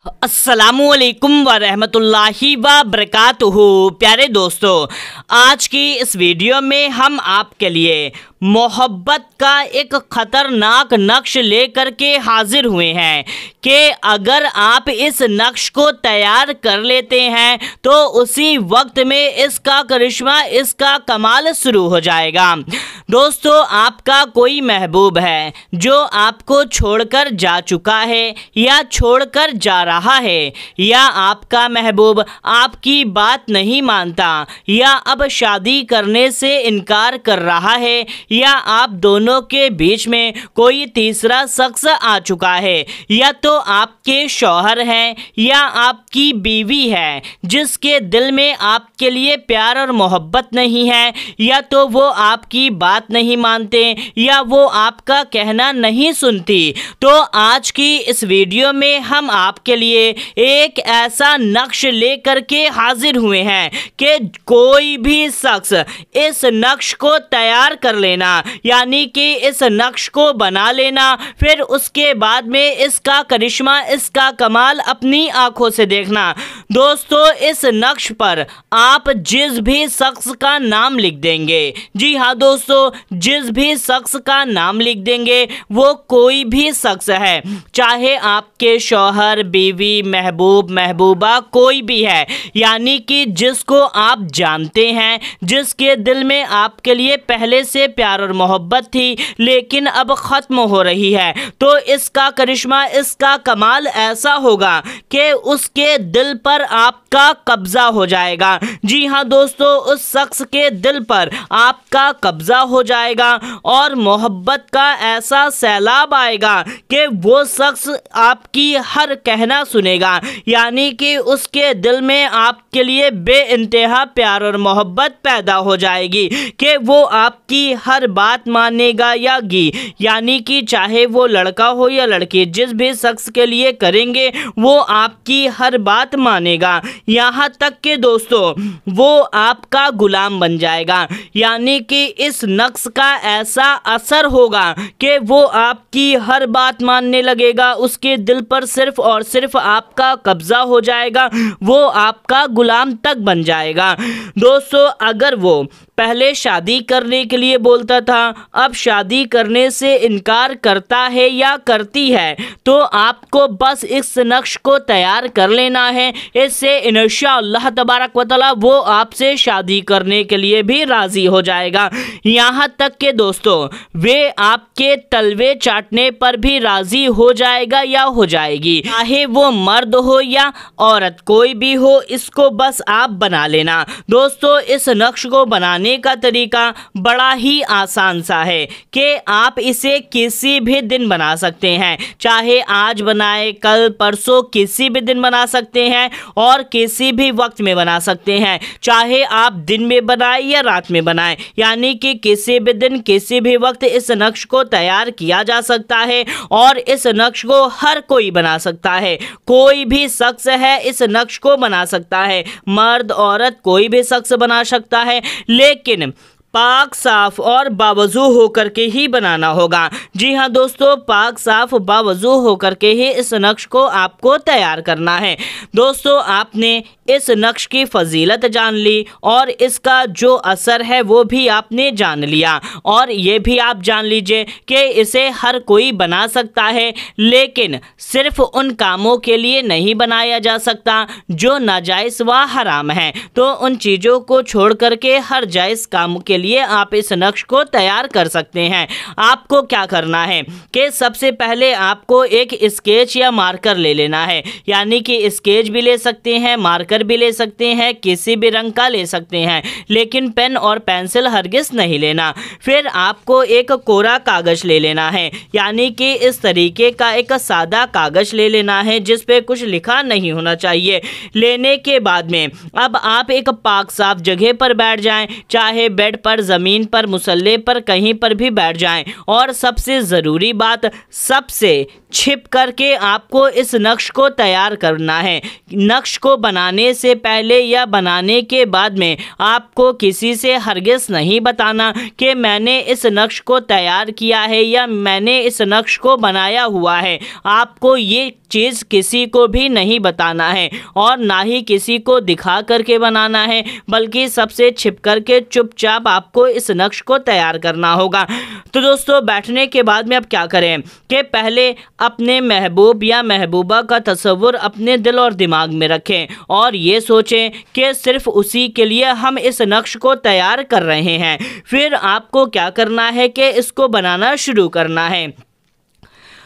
अस्सलामुअलैकुम वरहमतुल्लाहि वबरकातुहू। प्यारे दोस्तों, आज की इस वीडियो में हम आपके लिए मोहब्बत का एक ख़तरनाक नक्श लेकर के हाजिर हुए हैं कि अगर आप इस नक्श को तैयार कर लेते हैं तो उसी वक्त में इसका करिश्मा, इसका कमाल शुरू हो जाएगा। दोस्तों, आपका कोई महबूब है जो आपको छोड़कर जा चुका है या छोड़कर जा रहा है, या आपका महबूब आपकी बात नहीं मानता या अब शादी करने से इनकार कर रहा है, या आप दोनों के बीच में कोई तीसरा शख्स आ चुका है, या तो आपके शौहर हैं या आपकी बीवी है जिसके दिल में आपके लिए प्यार और मोहब्बत नहीं है, या तो वो आपकी बात नहीं मानते या वो आपका कहना नहीं सुनती। तो आज की इस वीडियो में हम आपके लिए एक ऐसा नक्श लेकर के हाजिर हुए हैं कि कोई भी शख्स इस नक्श को तैयार कर लेना, यानी कि इस नक्श को बना लेना, फिर उसके बाद में इसका करिश्मा, इसका कमाल अपनी आंखों से देखना। दोस्तों, इस नक्श पर आप जिस भी शख्स का नाम लिख देंगे, जी हाँ दोस्तों, जिस भी शख्स का नाम लिख देंगे, वो कोई भी शख्स है, चाहे आपके शौहर, बीवी, महबूब, महबूबा, कोई भी है, यानी कि जिसको आप जानते हैं, जिसके दिल में आपके लिए पहले से प्यार और मोहब्बत थी लेकिन अब ख़त्म हो रही है, तो इसका करिश्मा, इसका कमाल ऐसा होगा कि उसके दिल पर आपका कब्ज़ा हो जाएगा। जी हाँ दोस्तों, उस शख्स के दिल पर आपका कब्ज़ा हो जाएगा और मोहब्बत का ऐसा सैलाब आएगा कि वो शख्स आपकी हर कहना सुनेगा, यानी कि उसके दिल में आपके लिए बेइंतहा प्यार और मोहब्बत पैदा हो जाएगी कि वो आपकी हर बात मानेगा या यानी कि चाहे वो लड़का हो या लड़की, जिस भी शख्स के लिए करेंगे वो आपकी हर बात मानेगा, यहाँ तक कि दोस्तों वो आपका गुलाम बन जाएगा, यानी कि इस नक्श का ऐसा असर होगा कि वो आपकी हर बात मानने लगेगा, उसके दिल पर सिर्फ और सिर्फ आपका कब्जा हो जाएगा, वो आपका गुलाम तक बन जाएगा। दोस्तों, अगर वो पहले शादी करने के लिए बोलता था, अब शादी करने से इनकार करता है या करती है, तो आपको बस इस नक्श को तैयार कर लेना है। इससे इंशाअल्लाह तबारक व तआला वो आपसे शादी करने के लिए भी राज़ी हो जाएगा, यहाँ तक कि दोस्तों वे आपके तलवे चाटने पर भी राज़ी हो जाएगा या हो जाएगी, चाहे वो मर्द हो या औरत, कोई भी हो, इसको बस आप बना लेना। दोस्तों, इस नक्श को बनाने का तरीका बड़ा ही आसान सा है कि आप इसे किसी भी दिन बना सकते हैं, चाहे आज बनाए, कल, परसों, किसी भी दिन बना सकते हैं और किसी भी वक्त में बना सकते हैं, चाहे आप दिन में बनाए या रात में बनाए, यानी कि किसी भी दिन, किसी भी वक्त इस नक्श को तैयार किया जा सकता है और इस नक्श को हर कोई बना सकता है, कोई भी शख्स है इस नक्श को बना सकता है, मर्द, औरत, कोई भी शख्स बना सकता है, लेकिन पाक साफ और बावजू होकर के ही बनाना होगा। जी हाँ दोस्तों, पाक साफ बावजू होकर के ही इस नक्श को आपको तैयार करना है। दोस्तों, आपने इस नक्श की फजीलत जान ली और इसका जो असर है वो भी आपने जान लिया, और ये भी आप जान लीजिए कि इसे हर कोई बना सकता है, लेकिन सिर्फ उन कामों के लिए नहीं बनाया जा सकता जो नाजायज़ व हराम हैं। तो उन चीज़ों को छोड़ करके हर जायज़ काम के लिए आप इस नक्श को तैयार कर सकते हैं। आपको क्या करना है कि सबसे पहले आपको एक स्केच या मार्कर ले लेना है, यानी कि स्केच भी ले सकते हैं, मार्कर भी ले सकते हैं, किसी भी रंग का ले सकते हैं, लेकिन पेन और पेंसिल हरगिज नहीं लेना। फिर आपको एक कोरा कागज ले लेना है, यानी कि इस तरीके का एक सादा कागज ले लेना है जिस पे कुछ लिखा नहीं होना चाहिए। लेने के बाद में अब आप एक पाक साफ जगह पर बैठ जाएं, चाहे बेड पर, ज़मीन पर, मुसल्ले पर, कहीं पर भी बैठ जाएं, और सबसे ज़रूरी बात, सबसे छिप करके आपको इस नक्श को तैयार करना है। नक्श को बनाने से पहले या बनाने के बाद में आपको किसी से हरगिज़ नहीं बताना कि मैंने इस नक्श को तैयार किया है या मैंने इस नक्श को बनाया हुआ है। आपको ये चीज़ किसी को भी नहीं बताना है और ना ही किसी को दिखा करके बनाना है, बल्कि सबसे छिप करके चुपचाप आपको इस नक्श को तैयार करना होगा। तो दोस्तों बैठने के बाद में आप क्या करें कि पहले अपने महबूब या महबूबा का तस्वुर अपने दिल और दिमाग में रखें और ये सोचें कि सिर्फ उसी के लिए हम इस नक्श को तैयार कर रहे हैं। फिर आपको क्या करना है कि इसको बनाना शुरू करना है।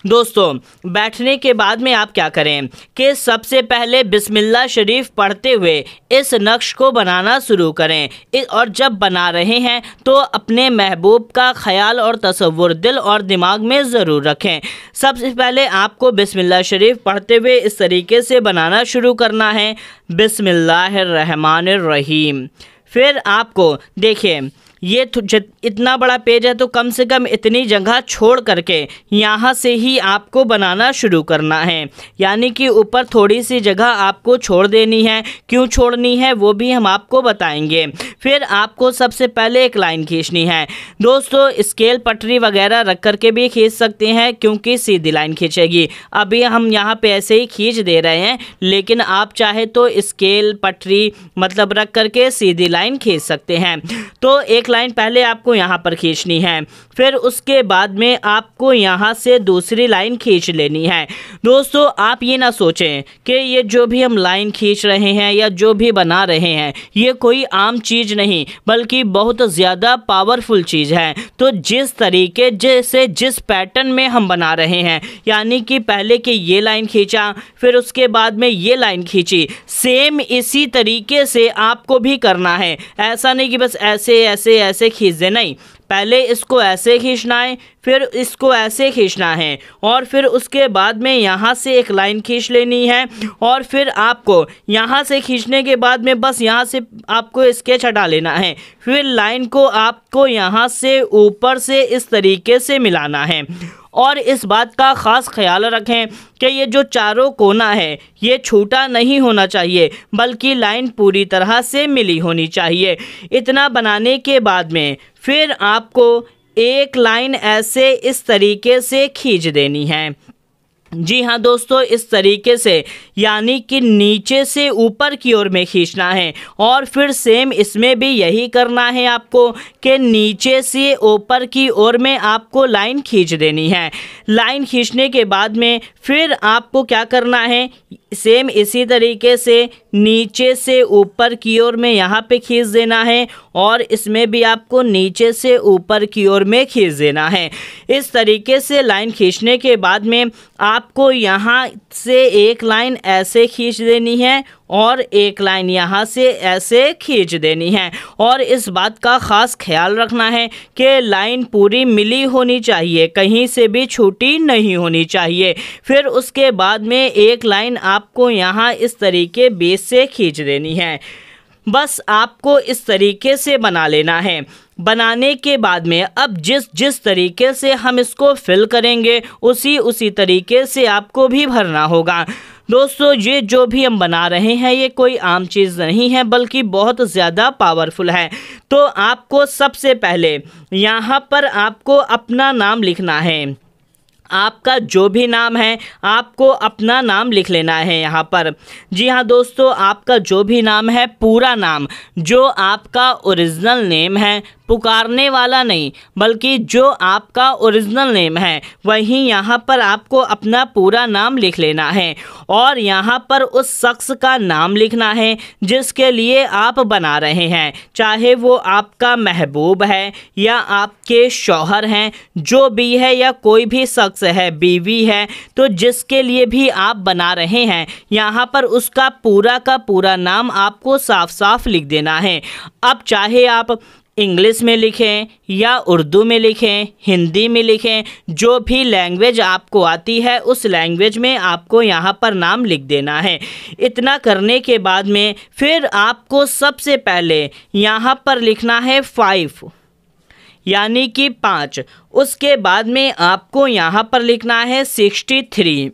दोस्तों बैठने के बाद में आप क्या करें कि सबसे पहले बिस्मिल्लाह शरीफ पढ़ते हुए इस नक्श को बनाना शुरू करें और जब बना रहे हैं तो अपने महबूब का ख्याल और तसव्वुर दिल और दिमाग में ज़रूर रखें। सबसे पहले आपको बिस्मिल्लाह शरीफ पढ़ते हुए इस तरीके से बनाना शुरू करना है, बिस्मिल्लाहिर्रहमानिर्रहीम। फिर आपको देखिए ये इतना बड़ा पेज है तो कम से कम इतनी जगह छोड़ करके यहाँ से ही आपको बनाना शुरू करना है, यानी कि ऊपर थोड़ी सी जगह आपको छोड़ देनी है। क्यों छोड़नी है वो भी हम आपको बताएंगे। फिर आपको सबसे पहले एक लाइन खींचनी है। दोस्तों स्केल पटरी वगैरह रख करके भी खींच सकते हैं क्योंकि सीधी लाइन खींचेगी। अभी हम यहाँ पे ऐसे ही खींच दे रहे हैं, लेकिन आप चाहे तो स्केल पटरी मतलब रख करके सीधी लाइन खींच सकते हैं। तो एक लाइन पहले आपको यहाँ पर खींचनी है, फिर उसके बाद में आपको यहाँ से दूसरी लाइन खींच लेनी है। दोस्तों आप ये ना सोचें कि ये जो भी हम लाइन खींच रहे हैं या जो भी बना रहे हैं ये कोई आम चीज़ नहीं, बल्कि बहुत ज़्यादा पावरफुल चीज़ है। तो जिस तरीके से जिस पैटर्न में हम बना रहे हैं, यानी कि पहले कि ये लाइन खींचा फिर उसके बाद में ये लाइन खींची, सेम इसी तरीके से आपको भी करना है। ऐसा नहीं कि बस ऐसे ऐसे ऐसे खींच दे, नहीं, पहले इसको ऐसे खींचना है, फिर इसको ऐसे खींचना है और फिर उसके बाद में यहाँ से एक लाइन खींच लेनी है और फिर आपको यहाँ से खींचने के बाद में बस यहाँ से आपको स्केच हटा लेना है। फिर लाइन को आपको यहाँ से ऊपर से इस तरीके से मिलाना है और इस बात का ख़ास ख्याल रखें कि ये जो चारों कोना है ये छूटा नहीं होना चाहिए, बल्कि लाइन पूरी तरह से मिली होनी चाहिए। इतना बनाने के बाद में फिर आपको एक लाइन ऐसे इस तरीके से खींच देनी है। जी हाँ दोस्तों, इस तरीके से, यानी कि नीचे से ऊपर की ओर में खींचना है और फिर सेम इसमें भी यही करना है आपको कि नीचे से ऊपर की ओर में आपको लाइन खींच देनी है। लाइन खींचने के बाद में फिर आपको क्या करना है, सेम इसी तरीके से नीचे से ऊपर की ओर में यहाँ पे खींच देना है और इसमें भी आपको नीचे से ऊपर की ओर में खींच देना है। इस तरीके से लाइन खींचने के बाद में आपको यहाँ से एक लाइन ऐसे खींच देनी है और एक लाइन यहाँ से ऐसे खींच देनी है और इस बात का ख़ास ख्याल रखना है कि लाइन पूरी मिली होनी चाहिए, कहीं से भी छूटी नहीं होनी चाहिए। फिर उसके बाद में एक लाइन आपको यहाँ इस तरीके बीच से खींच देनी है। बस आपको इस तरीके से बना लेना है। बनाने के बाद में अब जिस तरीके से हम इसको फिल करेंगे उसी तरीके से आपको भी भरना होगा। दोस्तों ये जो भी हम बना रहे हैं ये कोई आम चीज़ नहीं है, बल्कि बहुत ज़्यादा पावरफुल है। तो आपको सबसे पहले यहाँ पर आपको अपना नाम लिखना है। आपका जो भी नाम है आपको अपना नाम लिख लेना है यहाँ पर। जी हाँ दोस्तों, आपका जो भी नाम है, पूरा नाम, जो आपका ओरिजिनल नेम है, पुकारने वाला नहीं, बल्कि जो आपका ओरिजिनल नेम है वही यहाँ पर आपको अपना पूरा नाम लिख लेना है और यहाँ पर उस शख्स का नाम लिखना है जिसके लिए आप बना रहे हैं, चाहे वो आपका महबूब है या आपके शौहर हैं, जो भी है, या कोई भी शख्स है, बीवी है, तो जिसके लिए भी आप बना रहे हैं यहाँ पर उसका पूरा का पूरा नाम आपको साफ साफ लिख देना है। अब चाहे आप इंग्लिश में लिखें या उर्दू में लिखें, हिंदी में लिखें, जो भी लैंग्वेज आपको आती है उस लैंग्वेज में आपको यहाँ पर नाम लिख देना है। इतना करने के बाद में फिर आपको सबसे पहले यहाँ पर लिखना है 5, यानी कि 5। उसके बाद में आपको यहाँ पर लिखना है 63,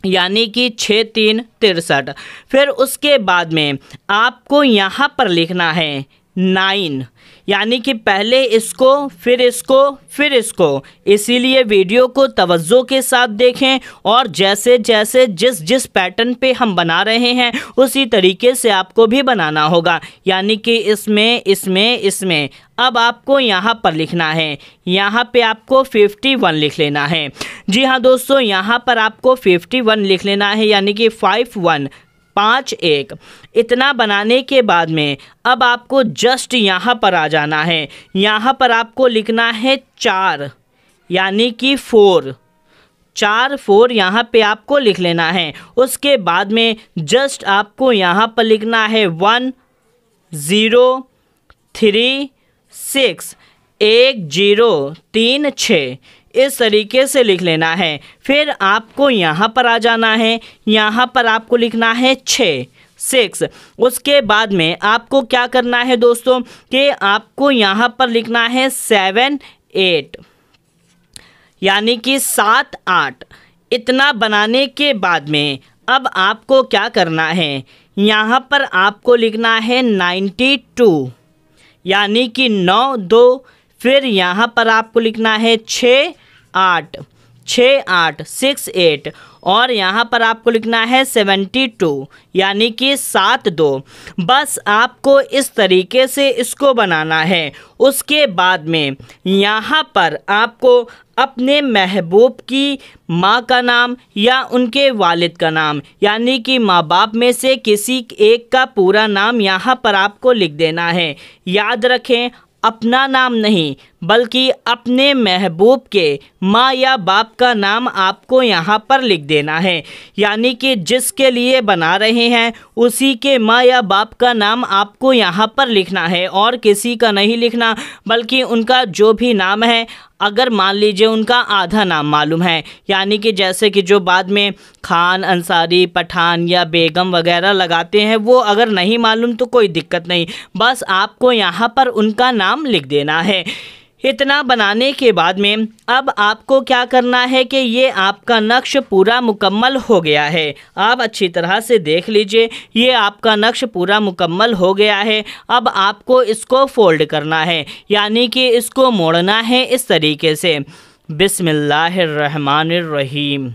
यानी कि 6 3 63। फिर उसके बाद में आपको यहाँ पर लिखना है 9, यानी कि पहले इसको फिर इसको फिर इसको। इसीलिए वीडियो को तवज्जो के साथ देखें और जैसे जैसे जिस पैटर्न पे हम बना रहे हैं उसी तरीके से आपको भी बनाना होगा। यानी कि इसमें इसमें इसमें अब आपको यहाँ पर लिखना है, यहाँ पे आपको 51 लिख लेना है। जी हाँ दोस्तों, यहाँ पर आपको 51 लिख लेना है, यानी कि 51 5 1। इतना बनाने के बाद में अब आपको जस्ट यहाँ पर आ जाना है। यहाँ पर आपको लिखना है 4, यानी कि 4 4 यहाँ पे आपको लिख लेना है। उसके बाद में जस्ट आपको यहाँ पर लिखना है 1 0 3 6 1 0 3 6, इस तरीके से लिख लेना है। फिर आपको यहाँ पर आ जाना है, यहाँ पर आपको लिखना है 6 उसके बाद में आपको क्या करना है दोस्तों कि आपको यहाँ पर लिखना है 7 8, यानी कि 7 8। इतना बनाने के बाद में अब आपको क्या करना है, यहाँ पर आपको लिखना है 92, यानी कि 9 2। फिर यहाँ पर आपको लिखना है 6 8 6 8 और यहाँ पर आपको लिखना है 72, यानी कि 7 2। बस आपको इस तरीके से इसको बनाना है। उसके बाद में यहाँ पर आपको अपने महबूब की माँ का नाम या उनके वालिद का नाम, यानी कि माँ बाप में से किसी एक का पूरा नाम यहाँ पर आपको लिख देना है। याद रखें, अपना नाम नहीं बल्कि अपने महबूब के माँ या बाप का नाम आपको यहाँ पर लिख देना है। यानी कि जिसके लिए बना रहे हैं उसी के माँ या बाप का नाम आपको यहाँ पर लिखना है और किसी का नहीं लिखना, बल्कि उनका जो भी नाम है, अगर मान लीजिए उनका आधा नाम मालूम है, यानी कि जैसे कि जो बाद में खान, अंसारी, पठान या बेगम वगैरह लगाते हैं, वो अगर नहीं मालूम तो कोई दिक्कत नहीं, बस आपको यहाँ पर उनका नाम लिख देना है। इतना बनाने के बाद में अब आपको क्या करना है कि ये आपका नक्श पूरा मुकम्मल हो गया है। आप अच्छी तरह से देख लीजिए, ये आपका नक्श पूरा मुकम्मल हो गया है। अब आपको इसको फोल्ड करना है, यानी कि इसको मोड़ना है इस तरीके से। बिस्मिल्लाहिर्रहमानिर्रहीम,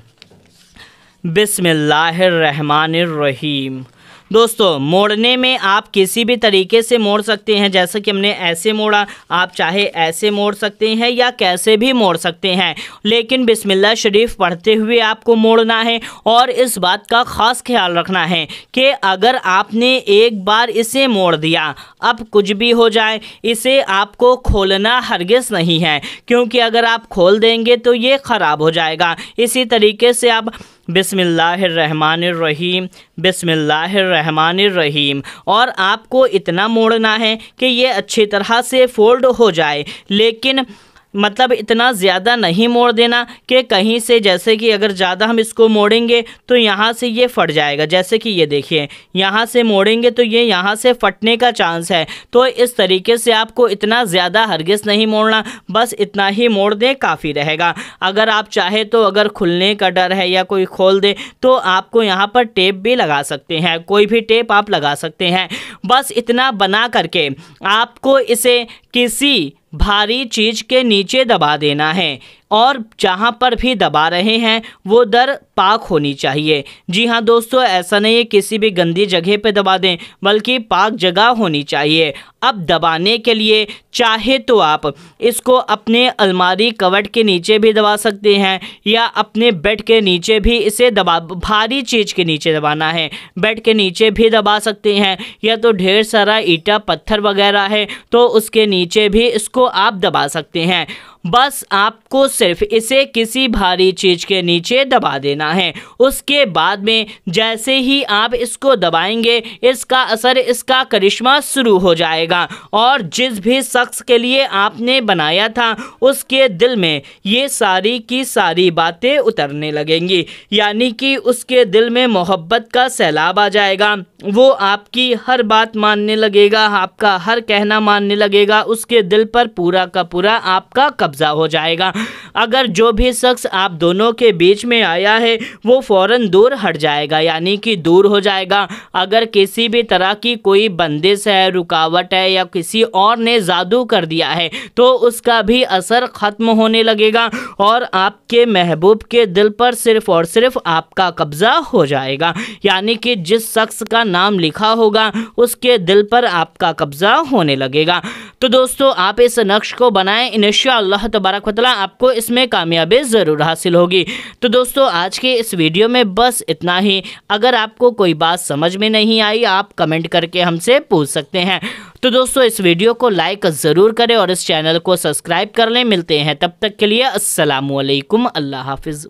बिस्मिल्लाहिर्रहमानिर्रहीम। दोस्तों, मोड़ने में आप किसी भी तरीके से मोड़ सकते हैं, जैसे कि हमने ऐसे मोड़ा, आप चाहे ऐसे मोड़ सकते हैं या कैसे भी मोड़ सकते हैं, लेकिन बिस्मिल्लाह शरीफ पढ़ते हुए आपको मोड़ना है। और इस बात का ख़ास ख्याल रखना है कि अगर आपने एक बार इसे मोड़ दिया, अब कुछ भी हो जाए, इसे आपको खोलना हरगिज़ नहीं है, क्योंकि अगर आप खोल देंगे तो ये ख़राब हो जाएगा। इसी तरीके से आप बिस्मिल्लाहिर्रहमानिर्रहीम, बिस्मिल्लाहिर्रहमानिर्रहीम, और आपको इतना मोड़ना है कि ये अच्छी तरह से फोल्ड हो जाए, लेकिन मतलब इतना ज़्यादा नहीं मोड़ देना कि कहीं से, जैसे कि अगर ज़्यादा हम इसको मोड़ेंगे तो यहाँ से ये फट जाएगा। जैसे कि ये देखिए, यहाँ से मोड़ेंगे तो ये यहाँ से फटने का चांस है। तो इस तरीके से आपको इतना ज़्यादा हरगिज़ नहीं मोड़ना, बस इतना ही मोड़ दें, काफ़ी रहेगा। अगर आप चाहे तो अगर खुलने का डर है या कोई खोल दे तो आपको यहाँ पर टेप भी लगा सकते हैं, कोई भी टेप आप लगा सकते हैं। बस इतना बना करके आपको इसे किसी भारी चीज़ के नीचे दबा देना है, और जहाँ पर भी दबा रहे हैं वो दर पाक होनी चाहिए। जी हाँ दोस्तों, ऐसा नहीं है किसी भी गंदी जगह पे दबा दें, बल्कि पाक जगह होनी चाहिए। अब दबाने के लिए चाहे तो आप इसको अपने अलमारी कवर्ड के नीचे भी दबा सकते हैं, या अपने बेड के नीचे भी इसे दबा, भारी चीज़ के नीचे दबाना है, बेड के नीचे भी दबा सकते हैं, या तो ढेर सारा ईंटा पत्थर वगैरह है तो उसके नीचे भी इसको आप दबा सकते हैं। बस आपको सिर्फ इसे किसी भारी चीज़ के नीचे दबा देना है। उसके बाद में जैसे ही आप इसको दबाएंगे, इसका असर, इसका करिश्मा शुरू हो जाएगा, और जिस भी शख्स के लिए आपने बनाया था उसके दिल में ये सारी की सारी बातें उतरने लगेंगी, यानी कि उसके दिल में मोहब्बत का सैलाब आ जाएगा। वो आपकी हर बात मानने लगेगा, आपका हर कहना मानने लगेगा, उसके दिल पर पूरा का पूरा आपका कब्जा कब्जा हो जाएगा। अगर जो भी शख्स आप दोनों के बीच में आया है वो फ़ौरन दूर हट जाएगा, यानी कि दूर हो जाएगा। अगर किसी भी तरह की कोई बंदिश है, रुकावट है या किसी और ने जादू कर दिया है तो उसका भी असर ख़त्म होने लगेगा और आपके महबूब के दिल पर सिर्फ और सिर्फ आपका कब्ज़ा हो जाएगा। यानी कि जिस शख्स का नाम लिखा होगा उसके दिल पर आपका कब्ज़ा होने लगेगा। तो दोस्तों आप इस नक्श को बनाएं, इंशाअल्लाह तबारक व तआला आपको इसमें कामयाबी ज़रूर हासिल होगी। तो दोस्तों आज के इस वीडियो में बस इतना ही। अगर आपको कोई बात समझ में नहीं आई आप कमेंट करके हमसे पूछ सकते हैं। तो दोस्तों इस वीडियो को लाइक ज़रूर करें और इस चैनल को सब्सक्राइब कर लें। मिलते हैं तब तक के लिए अस्सलामु अलैकुम, अल्लाह हाफिज़।